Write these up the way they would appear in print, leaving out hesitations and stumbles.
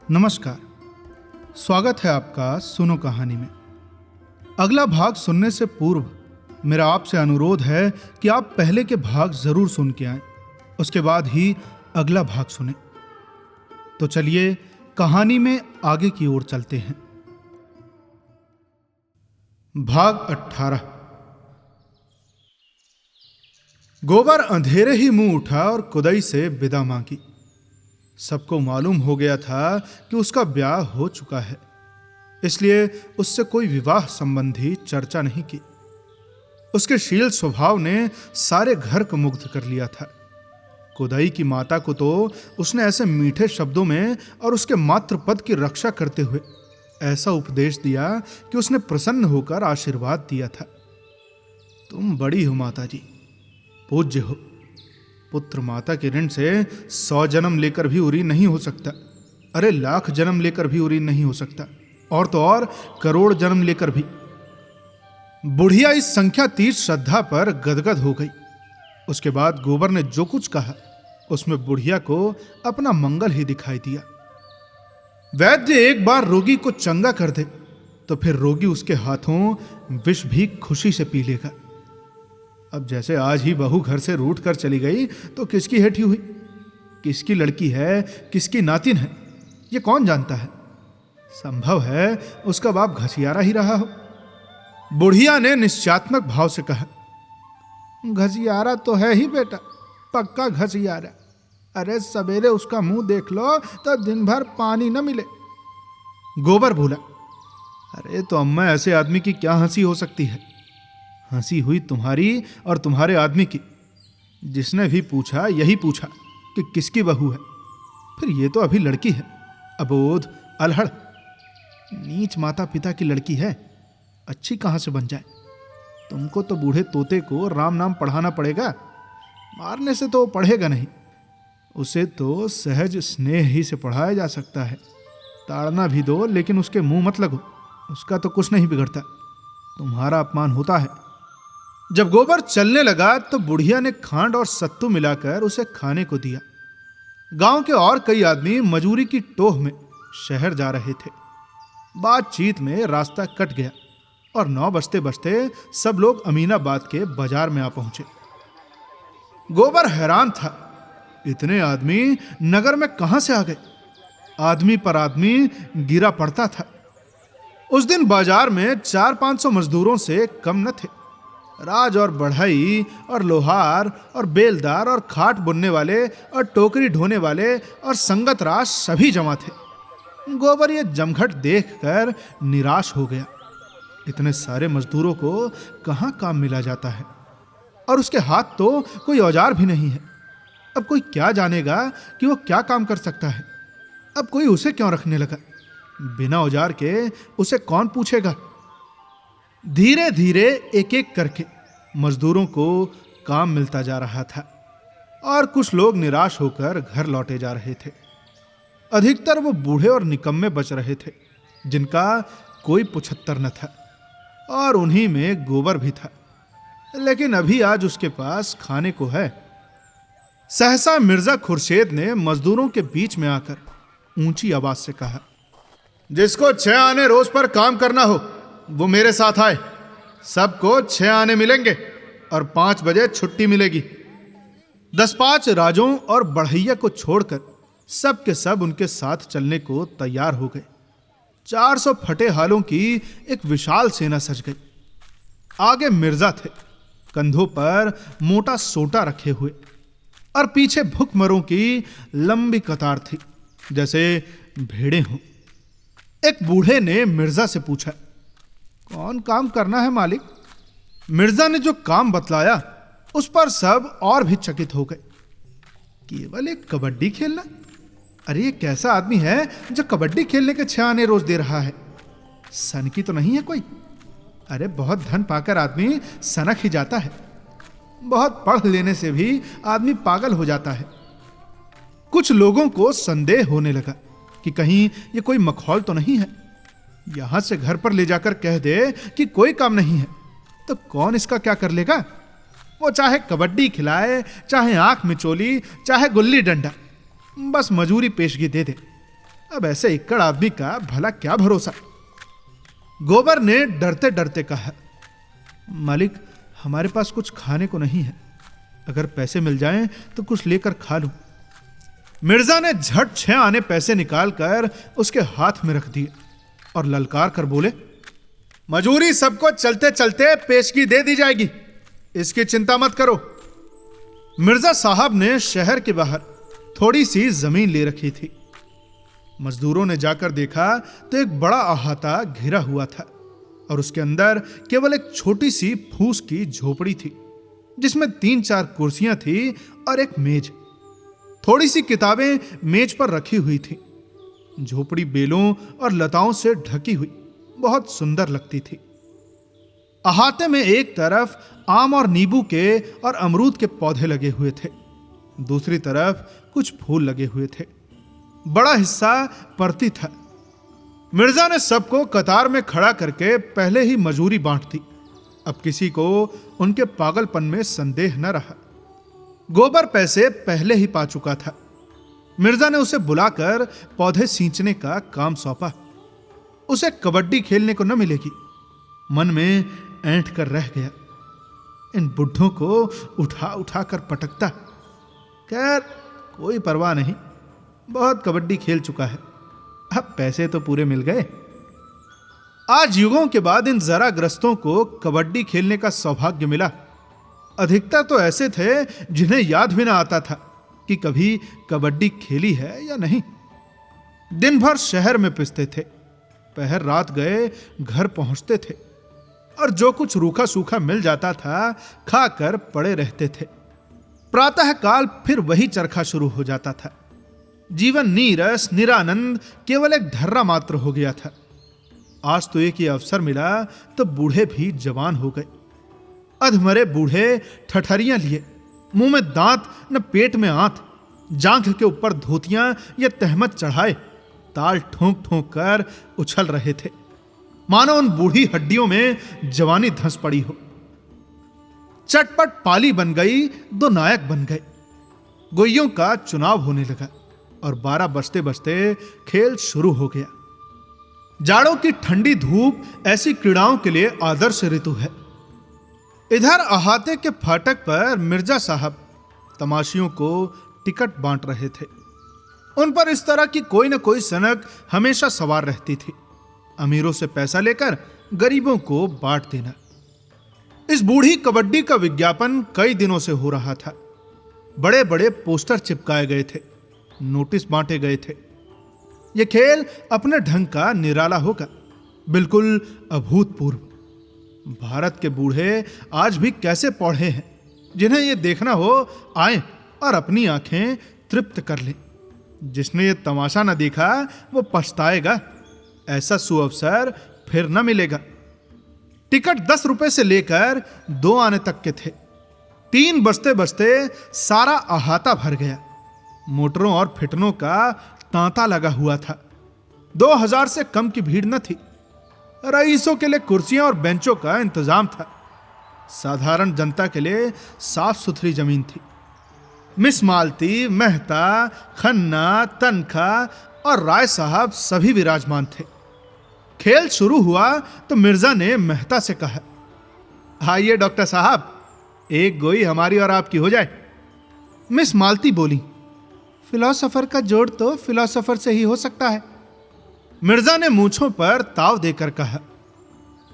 नमस्कार। स्वागत है आपका सुनो कहानी में। अगला भाग सुनने से पूर्व मेरा आपसे अनुरोध है कि आप पहले के भाग जरूर सुन के आएं, उसके बाद ही अगला भाग सुने। तो चलिए कहानी में आगे की ओर चलते हैं। भाग 18। गोबर अंधेरे ही मुंह उठा और कुदई से विदा मांगी। सबको मालूम हो गया था कि उसका ब्याह हो चुका है, इसलिए उससे कोई विवाह संबंधी चर्चा नहीं की। उसके शील स्वभाव ने सारे घर को मुग्ध कर लिया था। कुदई की माता को तो उसने ऐसे मीठे शब्दों में और उसके मातृपद की रक्षा करते हुए ऐसा उपदेश दिया कि उसने प्रसन्न होकर आशीर्वाद दिया था। तुम बड़ी हो माता जी, पूज्य हो। पुत्र माता के ऋण से 100 जन्म लेकर भी उरी नहीं हो सकता। अरे लाख जन्म लेकर भी उरी नहीं हो सकता, और तो और करोड़ जन्म लेकर भी। बुढ़िया इस संख्यातीत श्रद्धा पर गदगद हो गई। उसके बाद गोबर ने जो कुछ कहा उसमें बुढ़िया को अपना मंगल ही दिखाई दिया। वैद्य एक बार रोगी को चंगा कर दे तो फिर रोगी उसके हाथों विष भी खुशी से पी लेगा। अब जैसे आज ही बहू घर से रूठ कर चली गई तो किसकी हेठी हुई, किसकी लड़की है, किसकी नातिन है, ये कौन जानता है। संभव है उसका बाप घसियारा ही रहा हो। बुढ़िया ने निश्चयात्मक भाव से कहा, घसियारा तो है ही बेटा, पक्का घसियारा। अरे सवेरे उसका मुंह देख लो तो दिन भर पानी न मिले। गोबर बोला, अरे तो अम्मा ऐसे आदमी की क्या हंसी हो सकती है। हंसी हुई तुम्हारी और तुम्हारे आदमी की। जिसने भी पूछा यही पूछा कि किसकी बहू है। फिर ये तो अभी लड़की है, अबोध, अलहड़, नीच माता पिता की लड़की है, अच्छी कहां से बन जाए। तुमको तो बूढ़े तोते को राम नाम पढ़ाना पड़ेगा, मारने से तो पढ़ेगा नहीं। उसे तो सहज स्नेह ही से पढ़ाया जा सकता है। ताड़ना भी दो लेकिन उसके मुंह मत लगो, उसका तो कुछ नहीं बिगड़ता, तुम्हारा अपमान होता है। जब गोबर चलने लगा तो बुढ़िया ने खांड और सत्तू मिलाकर उसे खाने को दिया। गांव के और कई आदमी मजूरी की टोह में शहर जा रहे थे। बातचीत में रास्ता कट गया और 9 बजते बजते सब लोग अमीनाबाद के बाजार में आ पहुंचे। गोबर हैरान था, इतने आदमी नगर में कहां से आ गए। आदमी पर आदमी गिरा पड़ता था। उस दिन बाजार में 400-500 मजदूरों से कम न थे। राज और बढ़ई और लोहार और बेलदार और खाट बुनने वाले और टोकरी ढोने वाले और संगत राज सभी जमा थे। गोबर ये जमघट देखकर निराश हो गया। इतने सारे मजदूरों को कहां काम मिला जाता है, और उसके हाथ तो कोई औजार भी नहीं है। अब कोई क्या जानेगा कि वो क्या काम कर सकता है। अब कोई उसे क्यों रखने लगा, बिना औजार के उसे कौन पूछेगा। धीरे धीरे एक एक करके मजदूरों को काम मिलता जा रहा था और कुछ लोग निराश होकर घर लौटे जा रहे थे। अधिकतर वो बूढ़े और निकम्मे बच रहे थे जिनका कोई पुछत्तर न था, और उन्हीं में गोबर भी था। लेकिन अभी आज उसके पास खाने को है। सहसा मिर्जा खुर्शेद ने मजदूरों के बीच में आकर ऊंची आवाज से कहा, जिसको 6 आने रोज पर काम करना हो वो मेरे साथ आए। सबको 6 आने मिलेंगे और 5 बजे छुट्टी मिलेगी। 10-5 राजों और बढ़ैया को छोड़कर सब के सब उनके साथ चलने को तैयार हो गए। 400 फटे हालों की एक विशाल सेना सज गई। आगे मिर्जा थे, कंधों पर मोटा सोटा रखे हुए, और पीछे भुखमरों की लंबी कतार थी, जैसे भेड़ें हों। एक बूढ़े ने मिर्जा से पूछा, कौन काम करना है मालिक। मिर्जा ने जो काम बतलाया उस पर सब और भी चकित हो गए। केवल एक कबड्डी खेलना? अरे ये कैसा आदमी है जो कबड्डी खेलने के 6 आने रोज दे रहा है। सन की तो नहीं है कोई। अरे बहुत धन पाकर आदमी सनक ही जाता है, बहुत पढ़ लेने से भी आदमी पागल हो जाता है। कुछ लोगों को संदेह होने लगा कि कहीं ये कोई मखौल तो नहीं है। यहां से घर पर ले जाकर कह दे कि कोई काम नहीं है तो कौन इसका क्या कर लेगा। वो चाहे कबड्डी खिलाए, चाहे आंख मिचोली, चाहे गुल्ली डंडा, बस मजूरी पेशगी दे दे। अब ऐसे इक्कड़ आदमी का भला क्या भरोसा। गोबर ने डरते डरते कहा, मालिक, हमारे पास कुछ खाने को नहीं है, अगर पैसे मिल जाएं तो कुछ लेकर खा लूं। मिर्जा ने झट 6 आने पैसे निकालकर उसके हाथ में रख दिए और ललकार कर बोले, मजूरी सबको चलते चलते पेशगी दे दी जाएगी, इसकी चिंता मत करो। मिर्जा साहब ने शहर के बाहर थोड़ी सी जमीन ले रखी थी। मजदूरों ने जाकर देखा तो एक बड़ा अहाता घिरा हुआ था और उसके अंदर केवल एक छोटी सी फूस की झोपड़ी थी, जिसमें 3-4 कुर्सियां थी और एक मेज। थोड़ी सी किताबें मेज पर रखी हुई थी। झोपड़ी बेलों और लताओं से ढकी हुई बहुत सुंदर लगती थी। अहाते में एक तरफ आम और नींबू के और अमरूद के पौधे लगे हुए थे, दूसरी तरफ कुछ फूल लगे हुए थे। बड़ा हिस्सा परती था। मिर्जा ने सबको कतार में खड़ा करके पहले ही मजूरी बांट दी। अब किसी को उनके पागलपन में संदेह न रहा। गोबर पैसे पहले ही पा चुका था। मिर्जा ने उसे बुलाकर पौधे सींचने का काम सौंपा। उसे कबड्डी खेलने को न मिलेगी, मन में ऐंठ कर रह गया। इन बुढ़ों को उठा उठा कर पटकता। खैर कोई परवाह नहीं, बहुत कबड्डी खेल चुका है, अब पैसे तो पूरे मिल गए। आज युगों के बाद इन जराग्रस्तों को कबड्डी खेलने का सौभाग्य मिला। अधिकतर तो ऐसे थे जिन्हें याद भी ना आता था कि कभी कबड्डी खेली है या नहीं। दिन भर शहर में पिसते थे, पहर रात गए घर पहुंचते थे और जो कुछ रूखा सूखा मिल जाता था खाकर पड़े रहते थे। प्रातः काल फिर वही चरखा शुरू हो जाता था। जीवन नीरस निरानंद केवल एक ढर्रा मात्र हो गया था। आज तो एक ही अवसर मिला तो बूढ़े भी जवान हो गए। अधमरे बूढ़े ठठरियां लिए, मुंह में दांत न पेट में आंत, जांघ के ऊपर धोतियां या तहमत चढ़ाए ताल ठोंक ठोंक कर उछल रहे थे, मानो उन बूढ़ी हड्डियों में जवानी धंस पड़ी हो। चटपट पाली बन गई, 2 नायक बन गए। गोइयों का चुनाव होने लगा और 12 बजते बजते खेल शुरू हो गया। जाड़ों की ठंडी धूप ऐसी क्रीड़ाओं के लिए आदर्श ऋतु है। इधर अहाते के फाटक पर मिर्जा साहब तमाशियों को टिकट बांट रहे थे। उन पर इस तरह की कोई न कोई सनक हमेशा सवार रहती थी। अमीरों से पैसा लेकर गरीबों को बांट देना। इस बूढ़ी कबड्डी का विज्ञापन कई दिनों से हो रहा था। बड़े बड़े पोस्टर चिपकाए गए थे, नोटिस बांटे गए थे। यह खेल अपने ढंग का निराला होगा, बिल्कुल अभूतपूर्व। भारत के बूढ़े आज भी कैसे पौढ़े हैं, जिन्हें यह देखना हो आए और अपनी आंखें तृप्त कर लें। जिसने ये तमाशा न देखा वो पछताएगा। ऐसा सुअवसर फिर न मिलेगा। टिकट 10 रुपए से लेकर 2 आने तक के थे। 3 बजते बजते सारा अहाता भर गया। मोटरों और फिटनों का तांता लगा हुआ था। 2000 से कम की भीड़ न थी। रईसों के लिए कुर्सियां और बेंचों का इंतजाम था। साधारण जनता के लिए साफ सुथरी जमीन थी। मिस मालती, मेहता, खन्ना, तनखा और राय साहब सभी विराजमान थे। खेल शुरू हुआ तो मिर्जा ने मेहता से कहा, आइए डॉक्टर साहब, एक गोई हमारी और आपकी हो जाए। मिस मालती बोली, फिलोसोफर का जोड़ तो फिलोसोफर से ही हो सकता है। मिर्जा ने मूंछों पर ताव देकर कहा,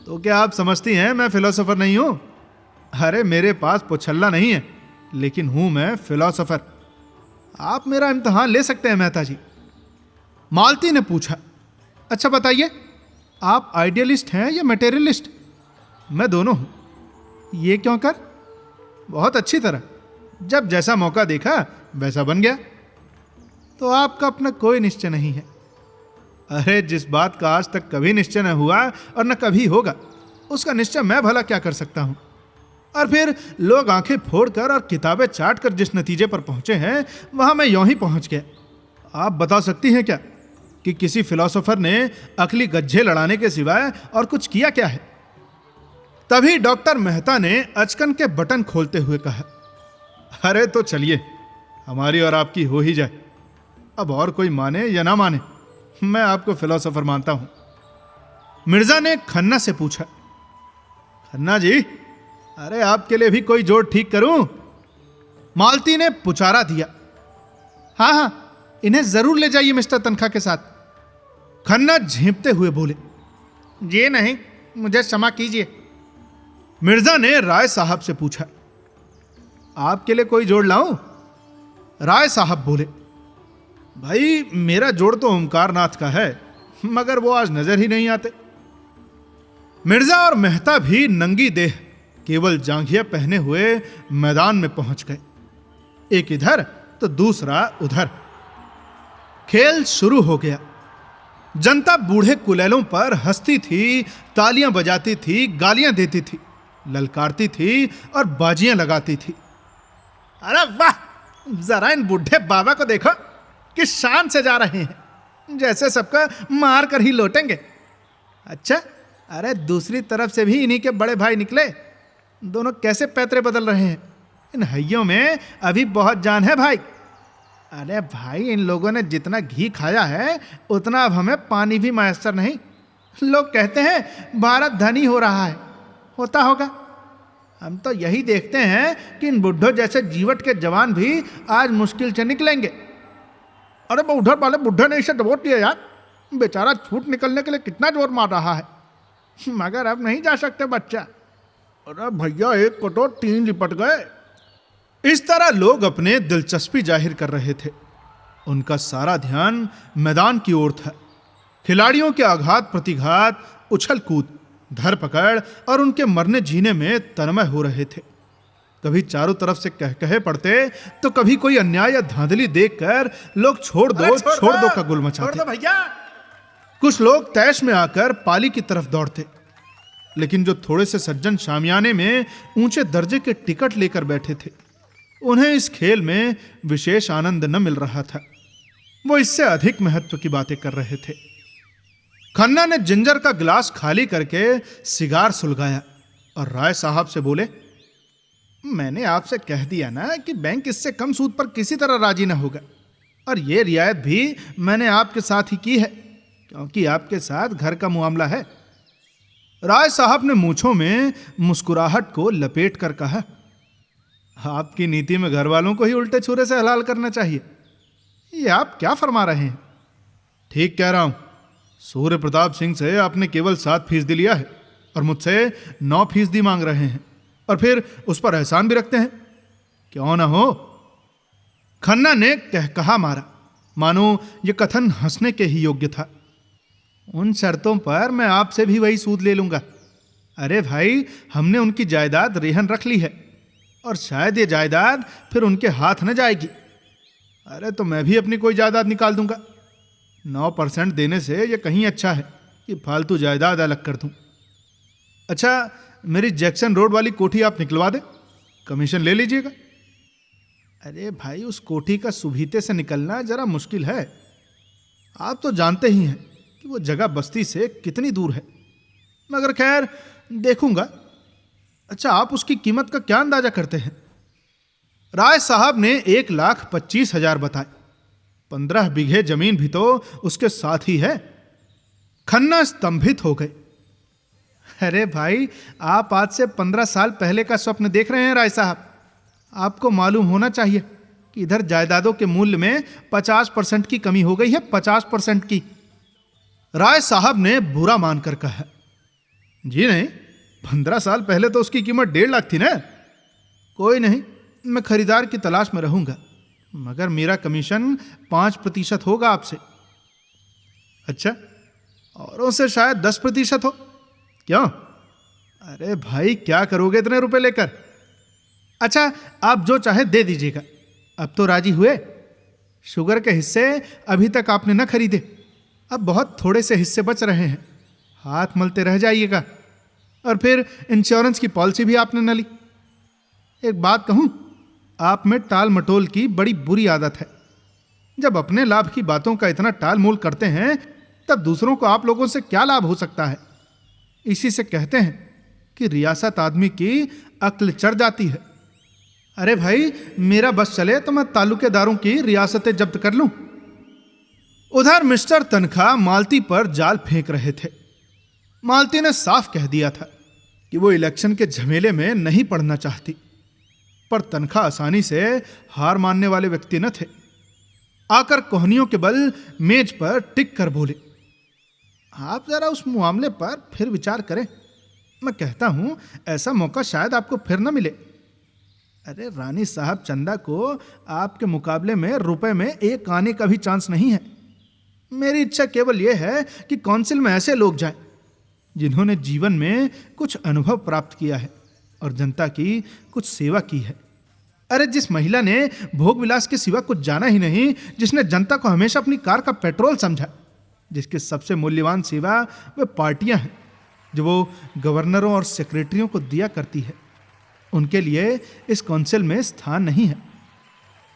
तो क्या आप समझती हैं मैं फिलोसोफर नहीं हूं? अरे मेरे पास पुछल्ला नहीं है, लेकिन हूं मैं फिलोसोफर। आप मेरा इम्तिहान ले सकते हैं मेहता जी। मालती ने पूछा, अच्छा बताइए, आप आइडियलिस्ट हैं या मटेरियलिस्ट? मैं दोनों हूं। ये क्यों कर? बहुत अच्छी तरह, जब जैसा मौका देखा वैसा बन गया। तो आपका अपना कोई निश्चय नहीं है? अरे जिस बात का आज तक कभी निश्चय न हुआ और न कभी होगा, उसका निश्चय मैं भला क्या कर सकता हूं? और फिर लोग आंखें फोड़कर और किताबें चाट कर जिस नतीजे पर पहुंचे हैं, वहां मैं यूं ही पहुंच गया। आप बता सकती हैं क्या कि किसी फिलोसोफर ने अकली गज्जे लड़ाने के सिवाय और कुछ किया क्या है? तभी डॉक्टर मेहता ने अचकन के बटन खोलते हुए कहा, अरे तो चलिए, हमारी और आपकी हो ही जाए। अब और कोई माने या ना माने, मैं आपको फिलोसोफर मानता हूं। मिर्जा ने खन्ना से पूछा, खन्ना जी, अरे आपके लिए भी कोई जोड़ ठीक करूं? मालती ने पुचारा दिया, हाँ हाँ, इन्हें जरूर ले जाइए मिस्टर तनखा के साथ। खन्ना झेंपते हुए बोले, जी नहीं, मुझे क्षमा कीजिए। मिर्जा ने राय साहब से पूछा, आपके लिए कोई जोड़ लाऊं? राय साहब बोले, भाई मेरा जोड़ तो ओमकारनाथ का है, मगर वो आज नजर ही नहीं आते। मिर्जा और मेहता भी नंगी देह केवल जांघिया पहने हुए मैदान में पहुंच गए, एक इधर तो दूसरा उधर। खेल शुरू हो गया। जनता बूढ़े कुलैलों पर हंसती थी, तालियां बजाती थी, गालियां देती थी, ललकारती थी और बाजियां लगाती थी। अरे वाह, जरा इन बूढ़े बाबा को देखो, किस शान से जा रहे हैं, जैसे सबका मार कर ही लौटेंगे। अच्छा, अरे दूसरी तरफ से भी इन्हीं के बड़े भाई निकले, दोनों कैसे पैतरे बदल रहे हैं। इन हइयों में अभी बहुत जान है भाई। अरे भाई, इन लोगों ने जितना घी खाया है उतना अब हमें पानी भी मैसर नहीं। लोग कहते हैं भारत धनी हो रहा है, होता होगा। हम तो यही देखते हैं कि इन बुढ़ों जैसे जीवट के जवान भी आज मुश्किल से निकलेंगे। अरे वो उधर वाले बुढ़े ने इसे दबोच लिया यार, बेचारा छूट निकलने के लिए कितना जोर मार रहा है, मगर अब नहीं जा सकते बच्चा। अरे भैया, एक को तो 3 लिपट गए। इस तरह लोग अपने दिलचस्पी जाहिर कर रहे थे। उनका सारा ध्यान मैदान की ओर था। खिलाड़ियों के आघात प्रतिघात, उछल कूद, धरपकड़ और उनके मरने जीने में तन्मय हो रहे थे। कभी चारों तरफ से कहे पड़ते तो कभी कोई अन्याय या धांधली देखकर लोग छोड़ दो का गुल मचाते। भैया, कुछ लोग तैश में आकर पाली की तरफ दौड़ते, लेकिन जो थोड़े से सज्जन शामियाने में ऊंचे दर्जे के टिकट लेकर बैठे थे, उन्हें इस खेल में विशेष आनंद न मिल रहा था। वो इससे अधिक महत्व की बातें कर रहे थे। खन्ना ने जिंजर का गिलास खाली करके सिगार सुलगाया और राय साहब से बोले, मैंने आपसे कह दिया ना कि बैंक इससे कम सूद पर किसी तरह राजी न होगा, और ये रियायत भी मैंने आपके साथ ही की है, क्योंकि आपके साथ घर का मामला है। राय साहब ने मूंछों में मुस्कुराहट को लपेट कर कहा, आपकी नीति में घर वालों को ही उल्टे छुरे से हलाल करना चाहिए। ये आप क्या फरमा रहे हैं? ठीक कह रहा हूं। सूर्य प्रताप सिंह से आपने केवल 7% लिया है और मुझसे 9% मांग रहे हैं, और फिर उस पर एहसान भी रखते हैं। क्यों ना हो? खन्ना ने कहा मारा, मानो यह कथन हंसने के ही योग्य था। उन शर्तों पर मैं आपसे भी वही सूद ले लूंगा। अरे भाई, हमने उनकी जायदाद रेहन रख ली है, और शायद ये जायदाद फिर उनके हाथ न जाएगी। अरे तो मैं भी अपनी कोई जायदाद निकाल दूंगा। 9% देने से ये कहीं अच्छा है कि फालतू जायदाद अलग कर दूं। अच्छा, मेरी जैक्सन रोड वाली कोठी आप निकलवा दें, कमीशन ले लीजिएगा। अरे भाई, उस कोठी का सुभीते से निकलना जरा मुश्किल है। आप तो जानते ही हैं कि वो जगह बस्ती से कितनी दूर है, मगर खैर देखूंगा। अच्छा, आप उसकी कीमत का क्या अंदाजा करते हैं? राय साहब ने 1,25,000 बताए। 15 बीघे जमीन भी तो उसके साथ ही है। खन्ना स्तंभित हो गए। अरे भाई, आप आज से 15 साल पहले का स्वप्न देख रहे हैं राय साहब। आपको मालूम होना चाहिए कि इधर जायदादों के मूल्य में 50% की कमी हो गई है, 50% की। राय साहब ने बुरा मानकर कहा, जी नहीं, 15 साल पहले तो उसकी कीमत 1.5 लाख थी ना। कोई नहीं, मैं खरीदार की तलाश में रहूंगा, मगर मेरा कमीशन 5% होगा आपसे। अच्छा, औरों से शायद 10% हो। क्यों? अरे भाई, क्या करोगे इतने रुपए लेकर? अच्छा, आप जो चाहे दे दीजिएगा। अब तो राजी हुए? शुगर के हिस्से अभी तक आपने न खरीदे, अब बहुत थोड़े से हिस्से बच रहे हैं, हाथ मलते रह जाइएगा। और फिर इंश्योरेंस की पॉलिसी भी आपने न ली। एक बात कहूं, आप में टाल मटोल की बड़ी बुरी आदत है। जब अपने लाभ की बातों का इतना टाल मोल करते हैं, तब दूसरों को आप लोगों से क्या लाभ हो सकता है? इसी से कहते हैं कि रियासत आदमी की अक्ल चढ़ जाती है। अरे भाई, मेरा बस चले तो मैं तालुकेदारों की रियासतें जब्त कर लूं। उधर मिस्टर तनखा मालती पर जाल फेंक रहे थे। मालती ने साफ कह दिया था कि वो इलेक्शन के झमेले में नहीं पड़ना चाहती, पर तनखा आसानी से हार मानने वाले व्यक्ति न थे। आकर कोहनियों के बल मेज पर टिक कर बोले, आप जरा उस मामले पर फिर विचार करें। मैं कहता हूं ऐसा मौका शायद आपको फिर न मिले। अरे रानी साहब, चंदा को आपके मुकाबले में रुपए में एक आने का भी चांस नहीं है। मेरी इच्छा केवल यह है कि काउंसिल में ऐसे लोग जाएं जिन्होंने जीवन में कुछ अनुभव प्राप्त किया है और जनता की कुछ सेवा की है। अरे जिस महिला ने भोग विलास के सिवा कुछ जाना ही नहीं, जिसने जनता को हमेशा अपनी कार का पेट्रोल समझा, जिसकी सबसे मूल्यवान सेवा वे पार्टियां हैं जो वो गवर्नरों और सेक्रेटरियों को दिया करती है, उनके लिए इस काउंसिल में स्थान नहीं है।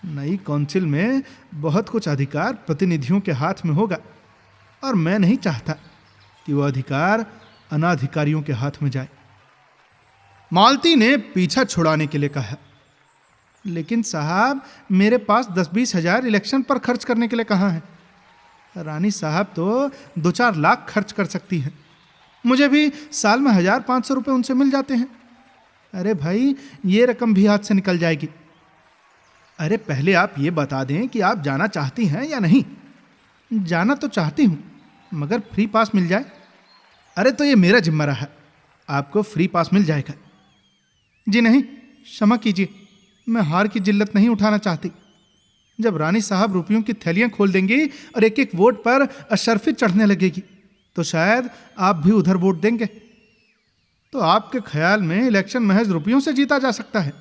नई काउंसिल में बहुत कुछ अधिकार प्रतिनिधियों के हाथ में होगा और मैं नहीं चाहता कि वह अधिकार अनाधिकारियों के हाथ में जाए। मालती ने पीछा छुड़ाने के लिए कहा, लेकिन साहब मेरे पास 10-20 हजार इलेक्शन पर खर्च करने के लिए कहाँ है। रानी साहब तो 2-4 लाख खर्च कर सकती हैं। मुझे भी साल में 1,500 रुपये उनसे मिल जाते हैं। अरे भाई, ये रकम भी हाथ से निकल जाएगी। अरे पहले आप ये बता दें कि आप जाना चाहती हैं या नहीं। जाना तो चाहती हूँ, मगर फ्री पास मिल जाए। अरे तो ये मेरा जिम्मा रहा, आपको फ्री पास मिल जाएगा। जी नहीं, क्षमा कीजिए, मैं हार की जिल्लत नहीं उठाना चाहती। जब रानी साहब रुपयों की थैलियां खोल देंगी और एक एक वोट पर अशर्फी चढ़ने लगेगी तो शायद आप भी उधर वोट देंगे। तो आपके ख्याल में इलेक्शन महज रुपयों से जीता जा सकता है?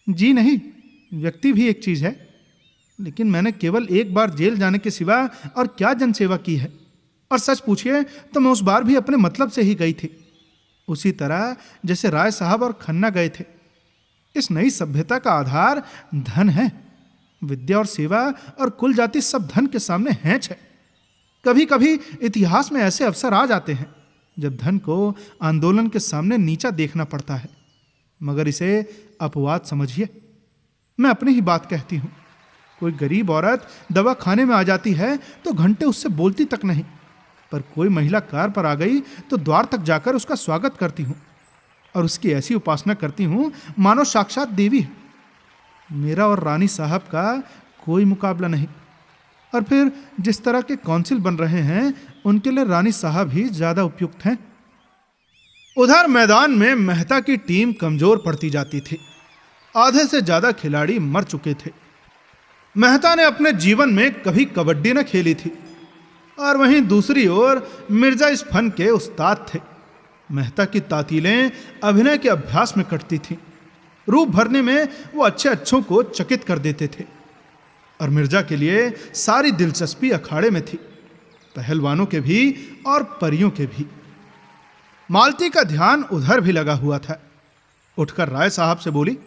जी नहीं, व्यक्ति भी एक चीज है, लेकिन मैंने केवल एक बार जेल जाने के सिवा और क्या जनसेवा की है। और सच पूछिए तो मैं उस बार भी अपने मतलब से ही गई थी, उसी तरह जैसे राय साहब और खन्ना गए थे। इस नई सभ्यता का आधार धन है। विद्या और सेवा और कुल जाति सब धन के सामने हैंच है। कभी कभी इतिहास में ऐसे अवसर आ जाते हैं जब धन को आंदोलन के सामने नीचा देखना पड़ता है, मगर इसे अपवाद समझिए। मैं अपनी ही बात कहती हूँ। कोई गरीब औरत दवा खाने में आ जाती है तो घंटे उससे बोलती तक नहीं, पर कोई महिला कार पर आ गई तो द्वार तक जाकर उसका स्वागत करती हूँ और उसकी ऐसी उपासना करती हूँ मानो साक्षात देवी है। मेरा और रानी साहब का कोई मुकाबला नहीं। और फिर जिस तरह के काउंसिल बन रहे हैं उनके लिए रानी साहब ही ज्यादा उपयुक्त हैं। उधर मैदान में मेहता की टीम कमजोर पड़ती जाती थी। आधे से ज्यादा खिलाड़ी मर चुके थे। मेहता ने अपने जीवन में कभी कबड्डी न खेली थी और वहीं दूसरी ओर मिर्जा इस फन के उस्ताद थे। मेहता की तातीलें अभिनय के अभ्यास में कटती थीं। रूप भरने में वो अच्छों को चकित कर देते थे और मिर्जा के लिए सारी दिलचस्पी अखाड़े में थी, पहलवानों के भी और परियों के भी। मालती का ध्यान उधर भी लगा हुआ था। उठकर राय साहब से बोली,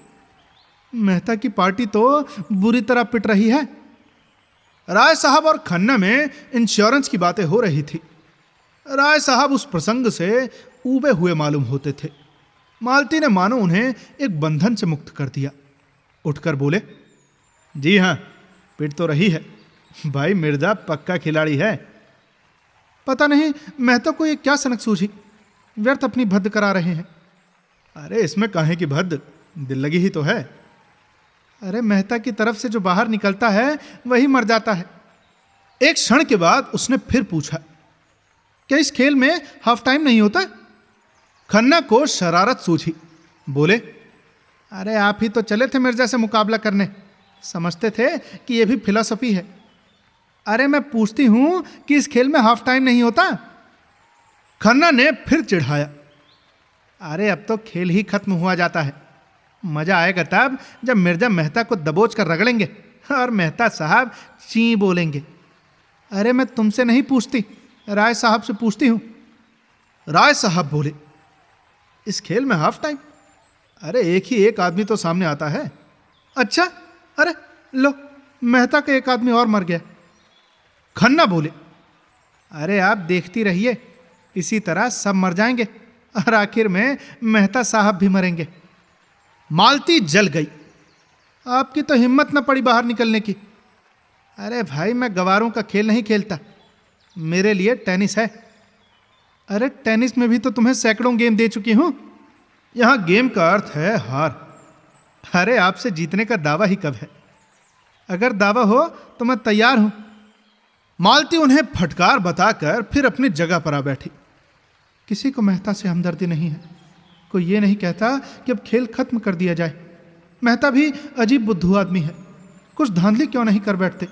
मेहता की पार्टी तो बुरी तरह पिट रही है। राय साहब और खन्ना में इंश्योरेंस की बातें हो रही थी। राय साहब उस प्रसंग से ऊबे हुए मालूम होते थे। मालती ने मानो उन्हें एक बंधन से मुक्त कर दिया। उठकर बोले, जी हां, पिट तो रही है। भाई मिर्जा पक्का खिलाड़ी है। पता नहीं मेहता को ये क्या सनक सूझी, व्यर्थ अपनी भद्द करा रहे हैं। अरे इसमें काहे की भद्द, दिल लगी ही तो है। अरे मेहता की तरफ से जो बाहर निकलता है वही मर जाता है। एक क्षण के बाद उसने फिर पूछा, क्या इस खेल में हाफ टाइम नहीं होता? खन्ना को शरारत सूझी। बोले, अरे आप ही तो चले थे मिर्जा से मुकाबला करने, समझते थे कि यह भी फिलॉसफी है। अरे मैं पूछती हूं कि इस खेल में हाफ टाइम नहीं होता? खन्ना ने फिर चिढ़ाया, अरे अब तो खेल ही खत्म हुआ जाता है। मजा आएगा तब जब मिर्जा मेहता को दबोच कर रगड़ेंगे और मेहता साहब ची बोलेंगे। अरे मैं तुमसे नहीं पूछती, राय साहब से पूछती हूं। राय साहब बोले, इस खेल में हाफ टाइम? अरे एक ही एक आदमी तो सामने आता है। अच्छा, अरे लो, मेहता का एक आदमी और मर गया। खन्ना बोले, अरे आप देखती रहिए, इसी तरह सब मर जाएंगे और आखिर में मेहता साहब भी मरेंगे। मालती जल गई। आपकी तो हिम्मत न पड़ी बाहर निकलने की। अरे भाई, मैं गवारों का खेल नहीं खेलता, मेरे लिए टेनिस है। अरे टेनिस में भी तो तुम्हें सैकड़ों गेम दे चुकी हूं। यहां गेम का अर्थ है हार। अरे आपसे जीतने का दावा ही कब है? अगर दावा हो तो मैं तैयार हूं। मालती उन्हें फटकार बताकर फिर अपनी जगह पर आ बैठी। किसी को मेहता से हमदर्दी नहीं है। कोई ये नहीं कहता कि अब खेल खत्म कर दिया जाए। मेहता भी अजीब बुद्धू आदमी है। कुछ धांधली क्यों नहीं कर बैठते?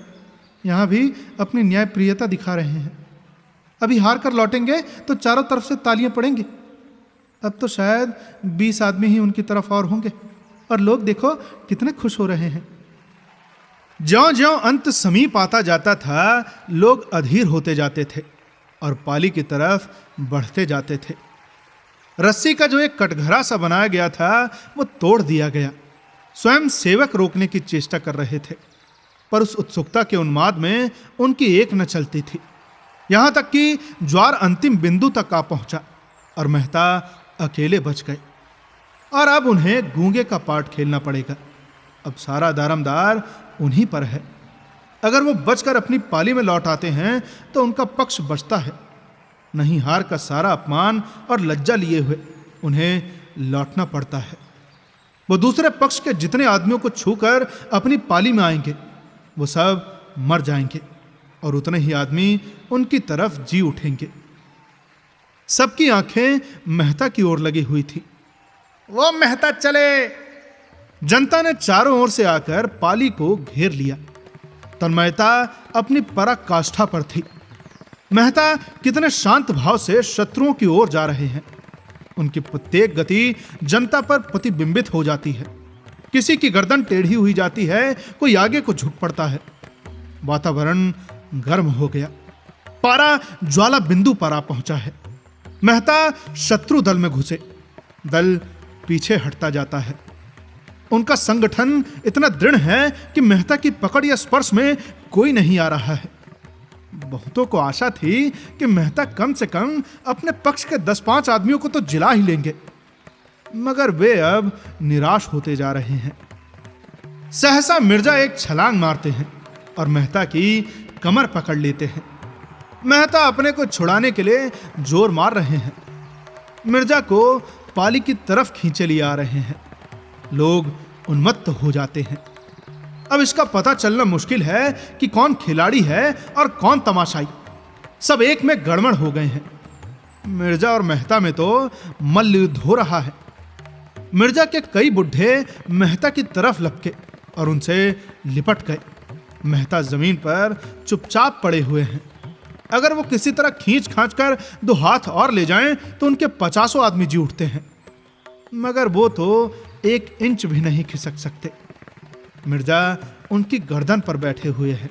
यहां भी अपनी न्यायप्रियता दिखा रहे हैं। अभी हार कर लौटेंगे तो चारों तरफ से तालियां पड़ेंगी। अब तो शायद 20 आदमी ही उनकी तरफ और होंगे, और लोग देखो कितने खुश हो रहे हैं। ज्यों ज्यों अंत समीप आता जाता था, लोग अधीर होते जाते थे और पाली की तरफ बढ़ते जाते थे। रस्सी का जो एक कटघरा सा बनाया गया था वो तोड़ दिया गया। स्वयं सेवक रोकने की चेष्टा कर रहे थे, पर उस उत्सुकता के उन्माद में उनकी एक न चलती थी। यहां तक कि ज्वार अंतिम बिंदु तक आ पहुंचा और मेहता अकेले बच गए। और अब उन्हें गूंगे का पार्ट खेलना पड़ेगा। अब सारा दारमदार उन्हीं पर है। अगर वो बचकर अपनी पाली में लौट आते हैं तो उनका पक्ष बचता है, नहीं हार का सारा अपमान और लज्जा लिए हुए उन्हें लौटना पड़ता है। वो दूसरे पक्ष के जितने आदमियों को छूकर अपनी पाली में आएंगे वो सब मर जाएंगे और उतने ही आदमी उनकी तरफ जी उठेंगे। सबकी आंखें मेहता की ओर लगी हुई थी। वो मेहता चले! जनता ने चारों ओर से आकर पाली को घेर लिया। तन्मयता अपनी पराकाष्ठा पर थी। मेहता कितने शांत भाव से शत्रुओं की ओर जा रहे हैं। उनकी प्रत्येक गति जनता पर प्रतिबिंबित हो जाती है। किसी की गर्दन टेढ़ी हुई जाती है, कोई आगे को झुक पड़ता है। वातावरण गर्म हो गया। पारा ज्वाला बिंदु पर आ पहुंचा है। मेहता शत्रु दल में घुसे। दल पीछे हटता जाता है। उनका संगठन इतना दृढ़ है कि मेहता की पकड़ या स्पर्श में कोई नहीं आ रहा है। बहुतों को आशा थी कि मेहता कम से कम अपने पक्ष के 10-5 आदमियों को तो जिला ही लेंगे, मगर वे अब निराश होते जा रहे हैं। सहसा मिर्जा एक छलांग मारते हैं और मेहता की कमर पकड़ लेते हैं। मेहता अपने को छुड़ाने के लिए जोर मार रहे हैं। मिर्जा को पाली की तरफ खींचे लिए आ रहे हैं। लोग उन्मत्त हो जाते हैं। अब इसका पता चलना मुश्किल है कि कौन खिलाड़ी है और कौन तमाशाई। सब एक में गड़बड़ हो गए हैं। मिर्जा और मेहता में तो मल्ल युद्ध हो रहा है। मिर्जा के कई बुढ़े मेहता की तरफ लपके और उनसे लिपट गए। मेहता जमीन पर चुपचाप पड़े हुए हैं। अगर वो किसी तरह खींच खांच कर 2 हाथ और ले जाएं तो उनके 50 आदमी जी उठते हैं, मगर वो तो 1 इंच भी नहीं खिसक सकते। मिर्जा उनकी गर्दन पर बैठे हुए हैं।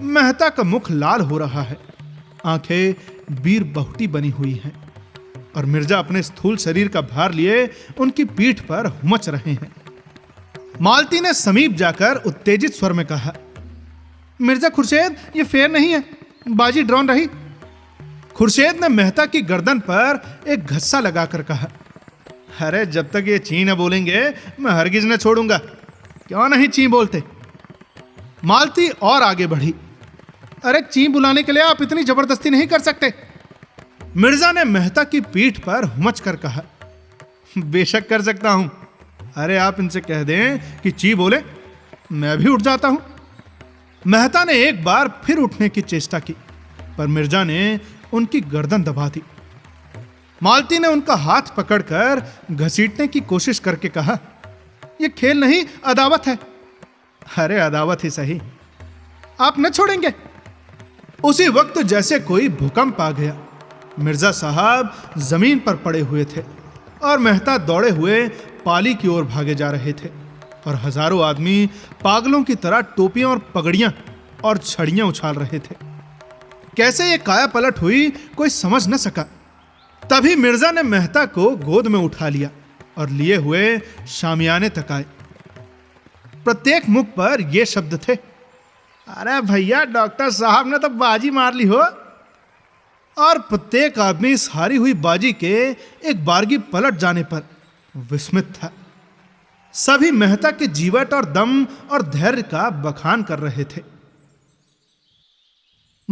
मेहता का मुख लाल हो रहा है। आंखें बीर बहुटी बनी हुई हैं और मिर्जा अपने स्थूल शरीर का भार लिए उनकी पीठ पर हुमच रहे हैं। मालती ने समीप जाकर उत्तेजित स्वर में कहा, मिर्जा खुर्शेद, ये फेयर नहीं है, बाजी ड्रॉन रही। खुर्शेद ने मेहता की गर्दन पर एक घस्सा लगाकर कहा, अरे जब तक ये ची न बोलेंगे मैं हरगिज न छोड़ूंगा। क्यों नहीं ची बोलते? मालती और आगे बढ़ी। अरे ची बुलाने के लिए आप इतनी जबरदस्ती नहीं कर सकते। मिर्जा ने मेहता की पीठ पर हुमच कर कहा, बेशक कर सकता हूं। अरे आप इनसे कह दें कि ची बोले, मैं भी उठ जाता हूं। मेहता ने एक बार फिर उठने की चेष्टा की, पर मिर्जा ने उनकी गर्दन दबा दी। मालती ने उनका हाथ पकड़कर घसीटने की कोशिश करके कहा, यह खेल नहीं, अदावत है। अरे अदावत ही सही, आप न छोड़ेंगे। उसी वक्त जैसे कोई भूकंप आ गया। मिर्जा साहब जमीन पर पड़े हुए थे और मेहता दौड़े हुए पाली की ओर भागे जा रहे थे और हजारों आदमी पागलों की तरह टोपियां और पगड़ियां और छड़ियां उछाल रहे थे। कैसे ये काया पलट हुई कोई समझ न सका। तभी मिर्जा ने मेहता को गोद में उठा लिया और लिए हुए शामियाने तक आए। प्रत्येक मुख पर ये शब्द थे, अरे भैया डॉक्टर साहब ने तो बाजी मार ली हो। और प्रत्येक आदमी इस हारी हुई बाजी के एक बारगी पलट जाने पर विस्मित था। सभी मेहता के जीवट और दम और धैर्य का बखान कर रहे थे।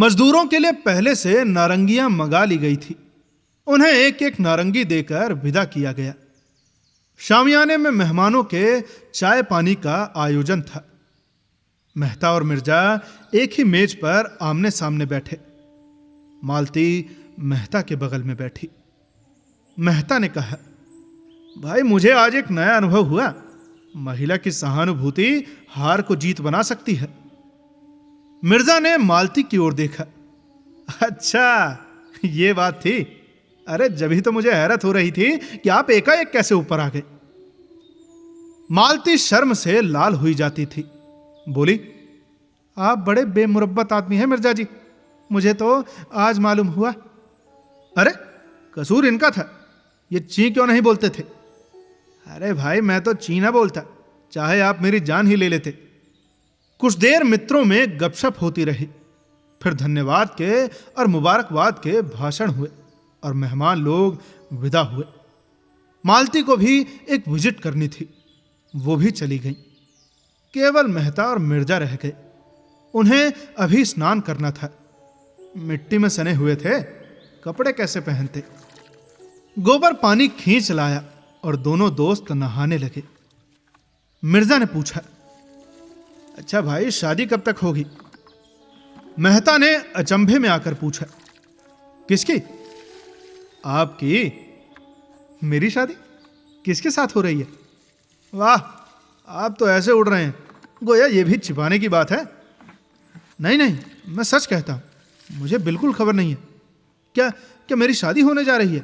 मजदूरों के लिए पहले से नारंगियां मंगा ली गई थी। उन्हें एक एक नारंगी देकर विदा किया गया। शामियाने में मेहमानों के चाय पानी का आयोजन था। मेहता और मिर्जा एक ही मेज पर आमने सामने बैठे। मालती मेहता के बगल में बैठी। मेहता ने कहा, भाई मुझे आज एक नया अनुभव हुआ। महिला की सहानुभूति हार को जीत बना सकती है। मिर्जा ने मालती की ओर देखा। अच्छा ये बात थी। अरे जभी तो मुझे हैरत हो रही थी कि आप एकाएक कैसे ऊपर आ गए। मालती शर्म से लाल हुई जाती थी। बोली, आप बड़े बेमुरब्बत आदमी हैं मिर्जा जी, मुझे तो आज मालूम हुआ। अरे कसूर इनका था, ये ची क्यों नहीं बोलते थे? अरे भाई मैं तो ची ना बोलता, चाहे आप मेरी जान ही ले लेते। कुछ देर मित्रों में गपशप होती रही। फिर धन्यवाद के और मुबारकबाद के भाषण हुए और मेहमान लोग विदा हुए। मालती को भी एक विजिट करनी थी, वो भी चली गई। केवल मेहता और मिर्जा रह गए। उन्हें अभी स्नान करना था। मिट्टी में सने हुए थे, कपड़े कैसे पहनते? गोबर पानी खींच लाया और दोनों दोस्त नहाने लगे। मिर्जा ने पूछा, अच्छा भाई शादी कब तक होगी? मेहता ने अचंभे में आकर पूछा, किसकी? आपकी। मेरी शादी किसके साथ हो रही है? वाह, आप तो ऐसे उड़ रहे हैं गोया ये भी छिपाने की बात है। नहीं नहीं, मैं सच कहता हूं, मुझे बिल्कुल खबर नहीं है। क्या क्या मेरी शादी होने जा रही है?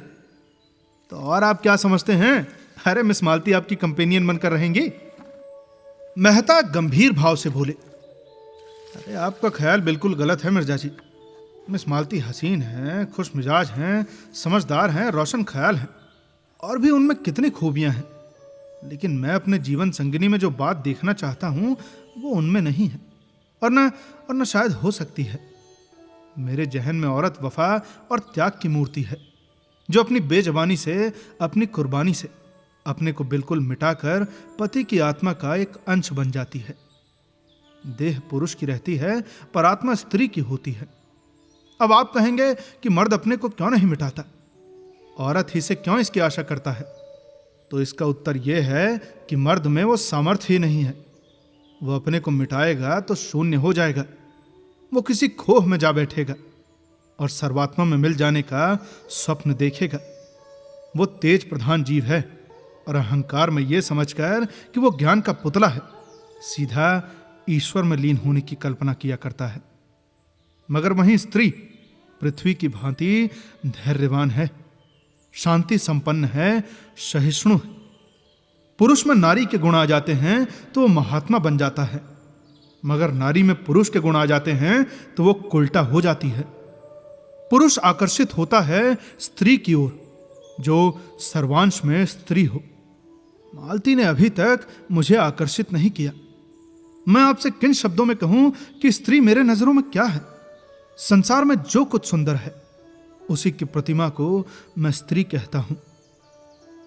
तो और आप क्या समझते हैं? अरे मिस मालती आपकी कंपेनियन बनकर रहेंगी। मेहता गंभीर भाव से बोले, अरे आपका ख्याल बिल्कुल गलत है मिर्जा जी। मिस मालती हसीन हैं, खुश मिजाज हैं, समझदार हैं, रोशन ख्याल हैं, और भी उनमें कितनी खूबियां हैं। लेकिन मैं अपने जीवन संगिनी में जो बात देखना चाहता हूं वो उनमें नहीं है, और न शायद हो सकती है। मेरे जहन में औरत वफा और त्याग की मूर्ति है, जो अपनी बेजबानी से, अपनी कुर्बानी से अपने को बिल्कुल मिटाकर पति की आत्मा का एक अंश बन जाती है। देह पुरुष की रहती है पर आत्मा स्त्री की होती है। अब आप कहेंगे कि मर्द अपने को क्यों नहीं मिटाता, औरत ही से क्यों इसकी आशा करता है? तो इसका उत्तर यह है कि मर्द में वो सामर्थ्य ही नहीं है। वो अपने को मिटाएगा तो शून्य हो जाएगा। वो किसी खोह में जा बैठेगा और सर्वात्मा में मिल जाने का स्वप्न देखेगा। वो तेज प्रधान जीव है और अहंकार में यह समझकर कि वो ज्ञान का पुतला है, सीधा ईश्वर में लीन होने की कल्पना किया करता है। मगर वहीं स्त्री पृथ्वी की भांति धैर्यवान है, शांति संपन्न है, सहिष्णु है। पुरुष में नारी के गुण आ जाते हैं तो वो महात्मा बन जाता है, मगर नारी में पुरुष के गुण आ जाते हैं तो वो उल्टा हो जाती है। पुरुष आकर्षित होता है स्त्री की ओर, जो सर्वांश में स्त्री हो। मालती ने अभी तक मुझे आकर्षित नहीं किया। मैं आपसे किन शब्दों में कहूं कि स्त्री मेरे नजरों में क्या है? संसार में जो कुछ सुंदर है उसी की प्रतिमा को मैं स्त्री कहता हूं।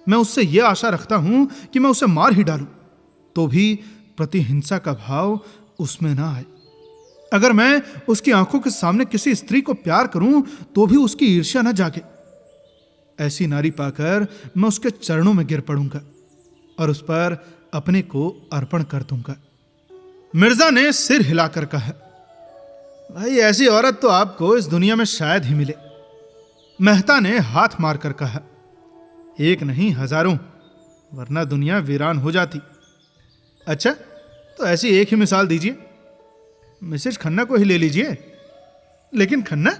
मैं उससे यह आशा रखता हूं कि मैं उसे मार ही डालूं तो भी प्रतिहिंसा का भाव उसमें ना आए। अगर मैं उसकी आंखों के सामने किसी स्त्री को प्यार करूं तो भी उसकी ईर्ष्या न जागे। ऐसी नारी पाकर मैं उसके चरणों में गिर पड़ूंगा और उस पर अपने को अर्पण कर दूंगा। मिर्जा ने सिर हिलाकर कहा, भाई ऐसी औरत तो आपको इस दुनिया में शायद ही मिले। मेहता ने हाथ मारकर कहा, एक नहीं हजारों, वरना दुनिया वीरान हो जाती। अच्छा तो ऐसी एक ही मिसाल दीजिए, मिसेज खन्ना को ही ले लीजिए। लेकिन खन्ना?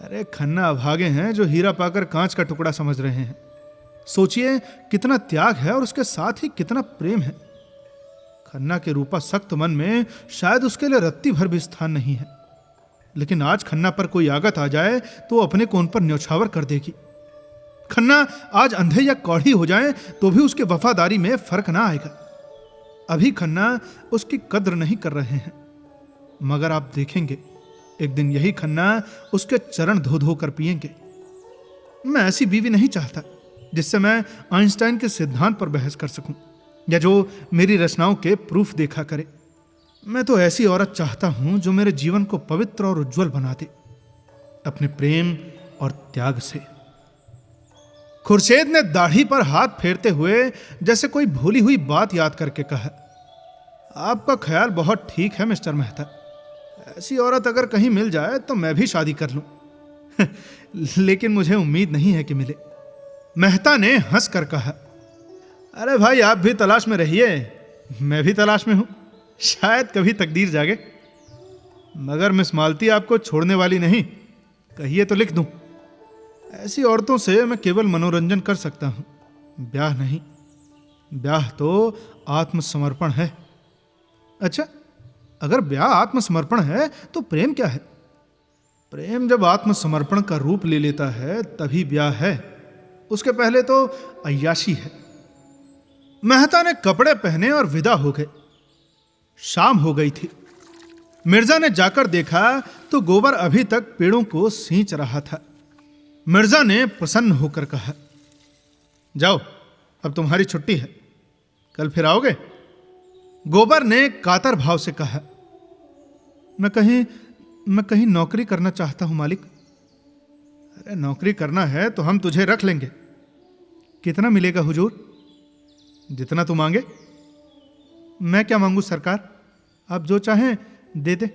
अरे खन्ना अभागे हैं जो हीरा पाकर कांच का टुकड़ा समझ रहे हैं। सोचिए कितना त्याग है और उसके साथ ही कितना प्रेम है। खन्ना के रूपा सख्त मन में शायद उसके लिए रत्ती भर भी स्थान नहीं है, लेकिन आज खन्ना पर कोई आगत आ जाए तो अपने को उन पर न्यौछावर कर देगी। खन्ना आज अंधे या कौड़ी हो जाए तो भी उसके वफादारी में फर्क ना आएगा। अभी खन्ना उसकी कद्र नहीं कर रहे हैं, मगर आप देखेंगे एक दिन यही खन्ना उसके चरण धो धो कर पिएंगे। मैं ऐसी बीवी नहीं चाहता जिससे मैं आइंस्टाइन के सिद्धांत पर बहस कर सकूं या जो मेरी रचनाओं के प्रूफ देखा करे। मैं तो ऐसी औरत चाहता हूं जो मेरे जीवन को पवित्र और उज्जवल बना दे, अपने प्रेम और त्याग से। खुर्शेद ने दाढ़ी पर हाथ फेरते हुए जैसे कोई भूली हुई बात याद करके कहा, आपका ख्याल बहुत ठीक है मिस्टर मेहता। ऐसी औरत अगर कहीं मिल जाए तो मैं भी शादी कर लूं। लेकिन मुझे उम्मीद नहीं है कि मिले। मेहता ने हंस कर कहा, अरे भाई आप भी तलाश में रहिए, मैं भी तलाश में हूं, शायद कभी तकदीर जागे। मगर मिस मालती आपको छोड़ने वाली नहीं, कहिए तो लिख दूं। ऐसी औरतों से मैं केवल मनोरंजन कर सकता हूं, ब्याह नहीं। ब्याह तो आत्मसमर्पण है। अच्छा, अगर ब्याह आत्मसमर्पण है तो प्रेम क्या है? प्रेम जब आत्मसमर्पण का रूप ले लेता है तभी ब्याह है, उसके पहले तो अय्याशी है। मेहता ने कपड़े पहने और विदा हो गए। शाम हो गई थी। मिर्जा ने जाकर देखा तो गोबर अभी तक पेड़ों को सींच रहा था। मिर्जा ने प्रसन्न होकर कहा, जाओ अब तुम्हारी छुट्टी है, कल फिर आओगे? गोबर ने कातर भाव से कहा, मैं कहीं नौकरी करना चाहता हूं मालिक। अरे नौकरी करना है तो हम तुझे रख लेंगे। कितना मिलेगा हुजूर? जितना तू मांगे। मैं क्या मांगू सरकार, आप जो चाहें दे दे।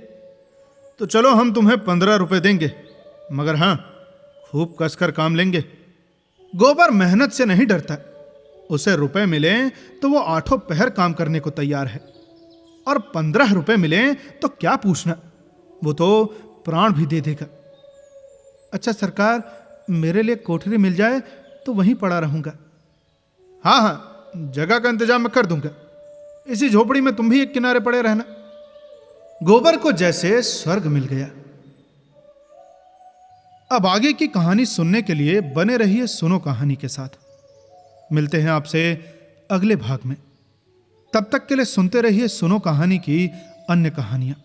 तो चलो हम तुम्हें 15 रुपए देंगे, मगर हां खूब कसकर काम लेंगे। गोबर मेहनत से नहीं डरता, उसे रुपए मिले तो वो आठों पहर काम करने को तैयार है, और 15 रुपए मिले तो क्या पूछना, वो तो प्राण भी दे देगा। अच्छा सरकार, मेरे लिए कोठरी मिल जाए तो वहीं पड़ा रहूंगा। हाँ हाँ, जगह का इंतजाम मैं कर दूंगा, इसी झोपड़ी में तुम भी एक किनारे पड़े रहना। गोबर को जैसे स्वर्ग मिल गया। अब आगे की कहानी सुनने के लिए बने रहिए सुनो कहानी के साथ। मिलते हैं आपसे अगले भाग में। तब तक के लिए सुनते रहिए सुनो कहानी की अन्य कहानियां,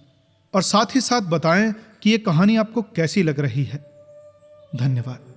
और साथ ही साथ बताएं कि ये कहानी आपको कैसी लग रही है। धन्यवाद।